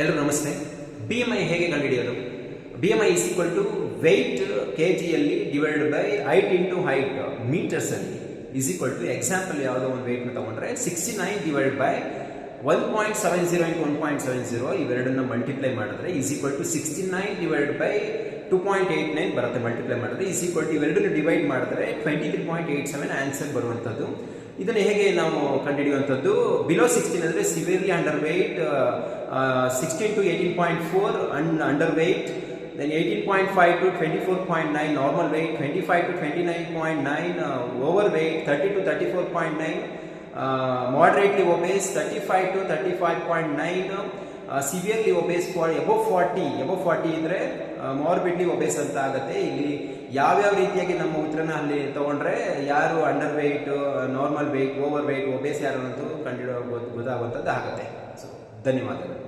ಎಲ್ಲರೂ ನಮಸ್ತೆ. BMI ಹೇಗೆ ಕಂಡುಹಿಡಿಯೋದು? BMI is equal to weight kgಯಲ್ಲಿ divided by height into height meters ಅಲ್ಲಿ is equal to ಎಕ್ಸಾಂಪಲ್ ಯಾವುದೋ ಒಂದು weight ತಗೊಂಡ್ರೆ 69 ಡಿವೈಡೆಡ್ ಬೈ 1.70 into 1.70 ಇವೆರಡನ್ನ ಮಲ್ಟಿಪ್ಲೈ ಮಾಡಿದ್ರೆ is equal to 69 divided by 2.89 ಬರುತ್ತೆ. ಮಲ್ಟಿಪ್ಲೈ ಮಾಡಿದ್ರೆ is equal to ಇವೆರಡನ್ನು ಡಿವೈಡ್ ಮಾಡಿದ್ರೆ 23.87 ಆನ್ಸರ್ ಬರುವಂಥದ್ದು. ಇದನ್ನು ಹೇಗೆ ನಾವು ಕಂಡುಹಿಡಿಯುವಂಥದ್ದು? ಬಿಲೋ 16 ಅಂದರೆ severely underweight, 16 to 18.4 underweight, then 18.5 to 24.9 normal weight, 25 to 29.9 overweight, 30 to 34.9 moderately obese, 35 to 35.9 severely obese, above 40 ಇದ್ರೆ ಮಾರ್ಬಿಡ್ಲಿ ಒಬೇಸ್ ಅಂತ ಆಗುತ್ತೆ. ಇಲ್ಲಿ ಯಾವ್ಯಾವ ರೀತಿಯಾಗಿ ನಮ್ಮ ಉತ್ತರನ ಅಲ್ಲಿ ತಗೊಂಡ್ರೆ ಯಾರು underweight, normal weight, overweight, obese ಯಾರು ಅಂತ ಕಂಡುಹಿಡಿಯೋ ಗೊತ್ತಾಗುವಂಥದ್ದು ಆಗುತ್ತೆ. ಸೊ ಧನ್ಯವಾದಗಳು.